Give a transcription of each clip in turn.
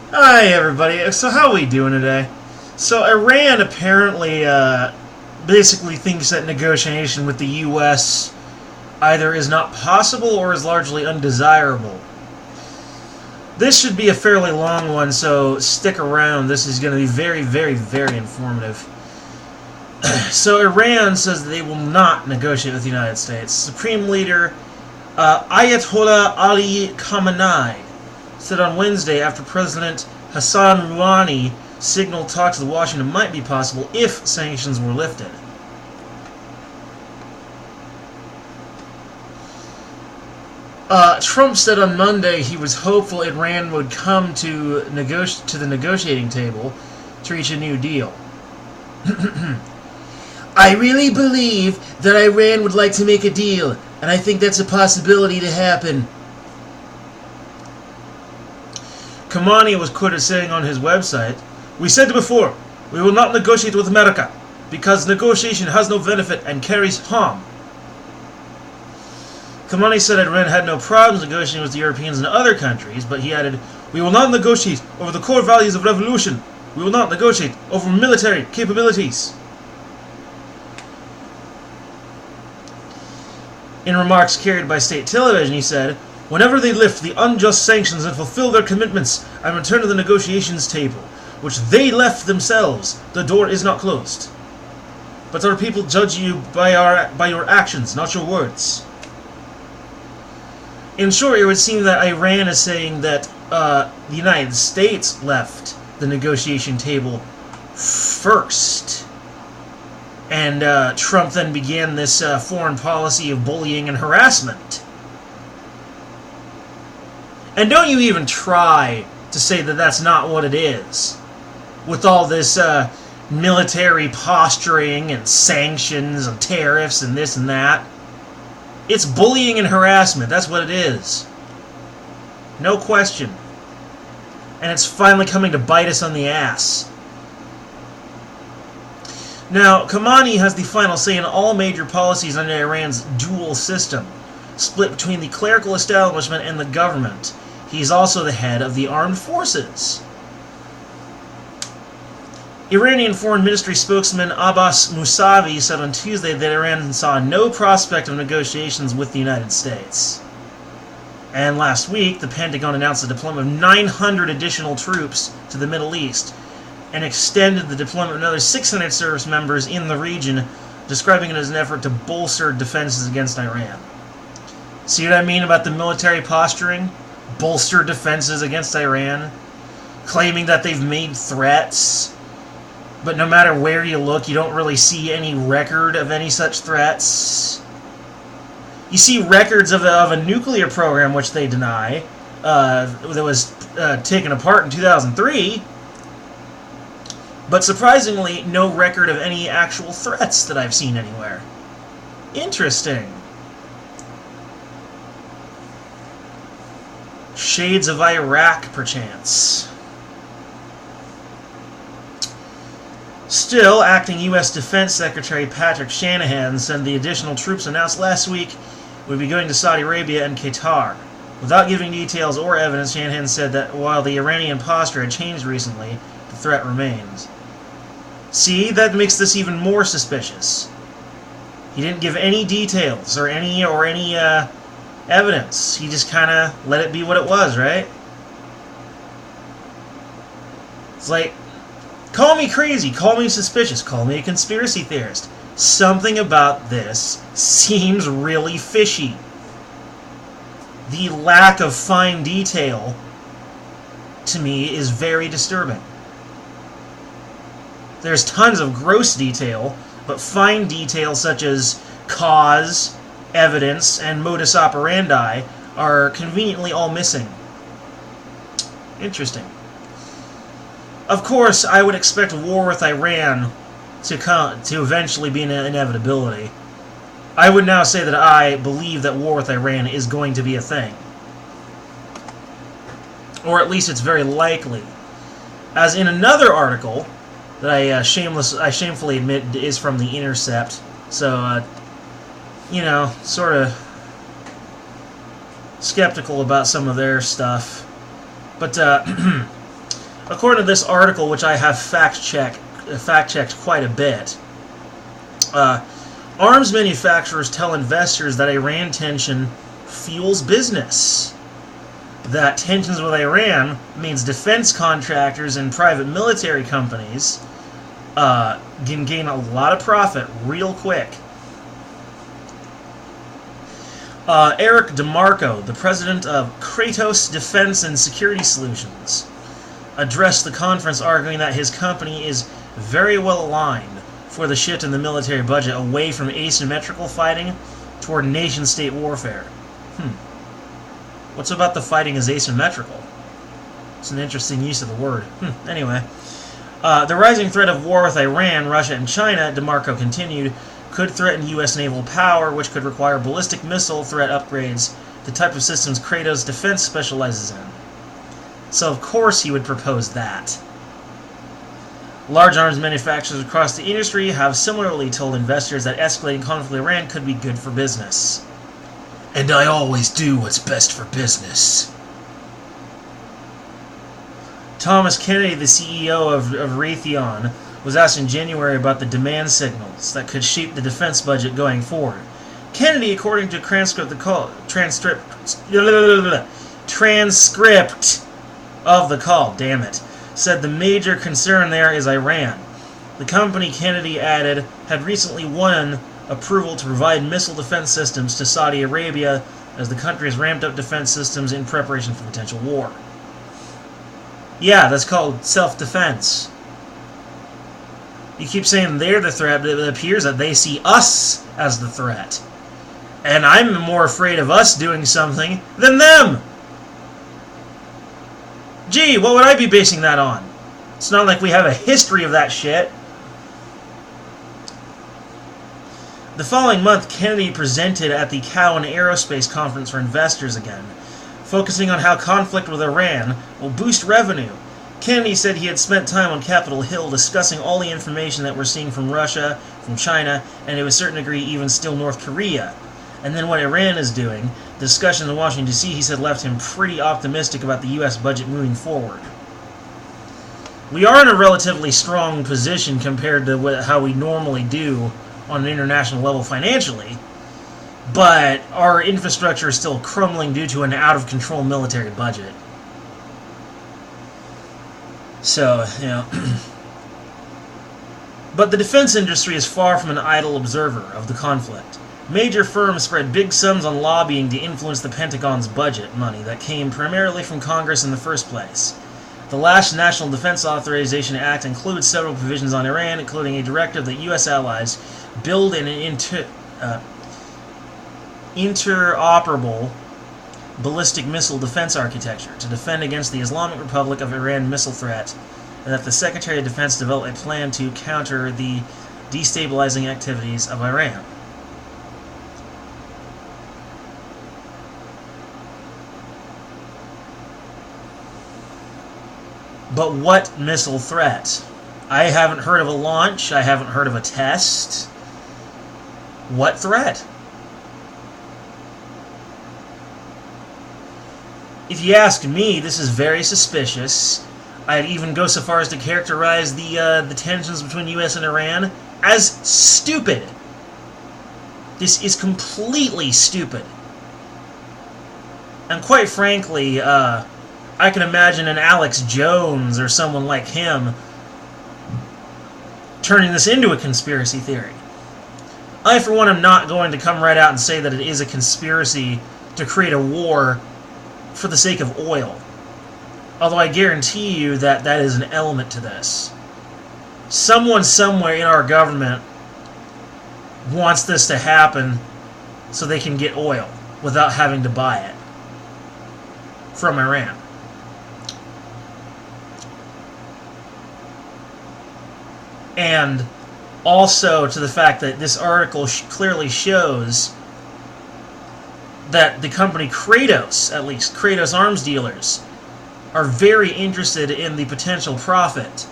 Hi, everybody. So, how are we doing today? So, Iran apparently basically thinks that negotiation with the U.S. either is not possible or is largely undesirable. This should be a fairly long one, so stick around. This is going to be very, very, very informative. So, Iran says that they will not negotiate with the United States. Supreme Leader Ayatollah Ali Khamenei said on Wednesday after President Hassan Rouhani signaled talks with Washington might be possible if sanctions were lifted. Trump said on Monday he was hopeful Iran would come to the negotiating table to reach a new deal. I really believe that Iran would like to make a deal, and I think that's a possibility to happen. Khamenei was quoted saying on his website, "We said before, we will not negotiate with America, because negotiation has no benefit and carries harm." Khamenei said Iran had no problems negotiating with the Europeans and other countries, but he added, "We will not negotiate over the core values of revolution. We will not negotiate over military capabilities." In remarks carried by state television, he said, "Whenever they lift the unjust sanctions and fulfill their commitments and return to the negotiations table, which they left themselves, the door is not closed. But our people judge you by your actions, not your words." In short, it would seem that Iran is saying that the United States left the negotiation table first. And Trump then began this foreign policy of bullying and harassment. And don't you even try to say that that's not what it is. With all this military posturing and sanctions and tariffs and this and that. It's bullying and harassment. That's what it is. No question. And it's finally coming to bite us on the ass. Now, Khamenei has the final say in all major policies under Iran's dual system, split between the clerical establishment and the government. He's also the head of the armed forces. Iranian Foreign Ministry spokesman Abbas Mousavi said on Tuesday that Iran saw no prospect of negotiations with the United States. And last week, the Pentagon announced the deployment of 900 additional troops to the Middle East, and extended the deployment of another 600 service members in the region, describing it as an effort to bolster defenses against Iran. See what I mean about the military posturing? Bolster defenses against Iran? Claiming that they've made threats, but no matter where you look, you don't really see any record of any such threats. You see records of a nuclear program, which they deny, that was taken apart in 2003, but surprisingly, no record of any actual threats that I've seen anywhere. Interesting. Shades of Iraq, perchance. Still, acting U.S. Defense Secretary Patrick Shanahan said the additional troops announced last week would be going to Saudi Arabia and Qatar. Without giving details or evidence, Shanahan said that while the Iranian posture had changed recently, the threat remains. See, that makes this even more suspicious. He didn't give any details or any evidence. He just kind of let it be what it was, right? It's like, call me crazy, call me suspicious, call me a conspiracy theorist. Something about this seems really fishy. The lack of fine detail, to me, is very disturbing. There's tons of gross detail, but fine detail such as cause, evidence, and modus operandi are conveniently all missing. Interesting. Of course, I would expect war with Iran to eventually be an inevitability. I would now say that I believe that war with Iran is going to be a thing. Or at least it's very likely. As in another article that I shamefully admit is from The Intercept, so, sort of skeptical about some of their stuff. But According to this article, which I have fact-checked quite a bit, arms manufacturers tell investors that Iran tension fuels business. That tensions with Iran means defense contractors and private military companies can gain a lot of profit real quick. Eric DeMarco, the president of Kratos Defense and Security Solutions, addressed the conference arguing that his company is very well aligned for the shift in the military budget away from asymmetrical fighting toward nation-state warfare. What's about the fighting is asymmetrical? It's an interesting use of the word. Anyway. The rising threat of war with Iran, Russia, and China, DeMarco continued, could threaten U.S. naval power, which could require ballistic missile threat upgrades, the type of systems Kratos Defense specializes in. So of course he would propose that. Large arms manufacturers across the industry have similarly told investors that escalating conflict with Iran could be good for business. And I always do what's best for business. Thomas Kennedy, the CEO of Raytheon, was asked in January about the demand signals that could shape the defense budget going forward. Kennedy, according to transcript of the call, said the major concern there is Iran. The company, Kennedy added, had recently won approval to provide missile defense systems to Saudi Arabia as the country has ramped up defense systems in preparation for potential war. Yeah, that's called self-defense. You keep saying they're the threat, but it appears that they see us as the threat. And I'm more afraid of us doing something than them! Gee, what would I be basing that on? It's not like we have a history of that shit. The following month, Kennedy presented at the Cowen Aerospace Conference for investors again, focusing on how conflict with Iran will boost revenue. Kennedy said he had spent time on Capitol Hill discussing all the information that we're seeing from Russia, from China, and to a certain degree even still North Korea. And then what Iran is doing, the discussion in Washington, D.C., he said left him pretty optimistic about the U.S. budget moving forward. We are in a relatively strong position compared to how we normally do on an international level financially, but our infrastructure is still crumbling due to an out-of-control military budget. So, you know. But the defense industry is far from an idle observer of the conflict. Major firms spread big sums on lobbying to influence the Pentagon's budget money that came primarily from Congress in the first place. The last National Defense Authorization Act includes several provisions on Iran, including a directive that U.S. allies build an interoperable ballistic missile defense architecture to defend against the Islamic Republic of Iran missile threat, and that the Secretary of Defense develop a plan to counter the destabilizing activities of Iran. But what missile threat? I haven't heard of a launch. I haven't heard of a test. What threat? If you ask me, this is very suspicious. I'd even go so far as to characterize the tensions between U.S. and Iran as stupid. This is completely stupid. And quite frankly, I can imagine an Alex Jones or someone like him turning this into a conspiracy theory. I, for one, am not going to come right out and say that it is a conspiracy to create a war for the sake of oil. Although I guarantee you that that is an element to this. Someone somewhere in our government wants this to happen so they can get oil without having to buy it from Iran. And also to the fact that this article clearly shows that the company Kratos, at least Kratos arms dealers, are very interested in the potential profit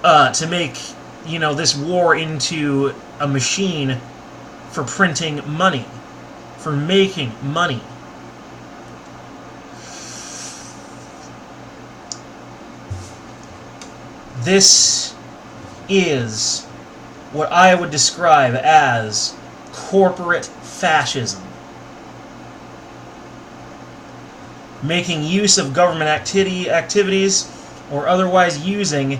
to make, you know, this war into a machine for printing money, for making money. This is what I would describe as corporate fascism. Making use of government activities or otherwise using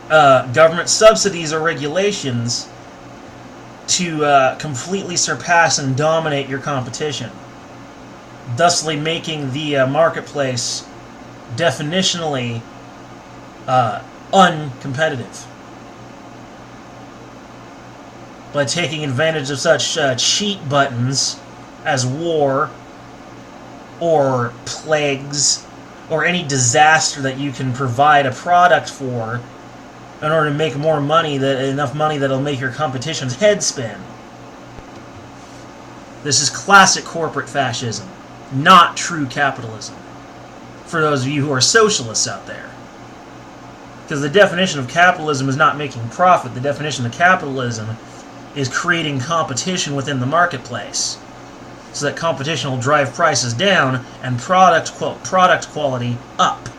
government subsidies or regulations to completely surpass and dominate your competition, thusly making the marketplace definitionally uncompetitive. By taking advantage of such cheat buttons as war or plagues or any disaster that you can provide a product for in order to make more money, enough money that'll make your competition's head spin. This is classic corporate fascism, not true capitalism, for those of you who are socialists out there. Because the definition of capitalism is not making profit. The definition of capitalism is creating competition within the marketplace, so that competition will drive prices down and product quality up.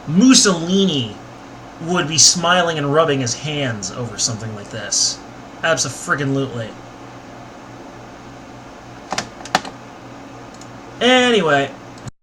Mussolini would be smiling and rubbing his hands over something like this. Abso-friggin-lutely. Anyway,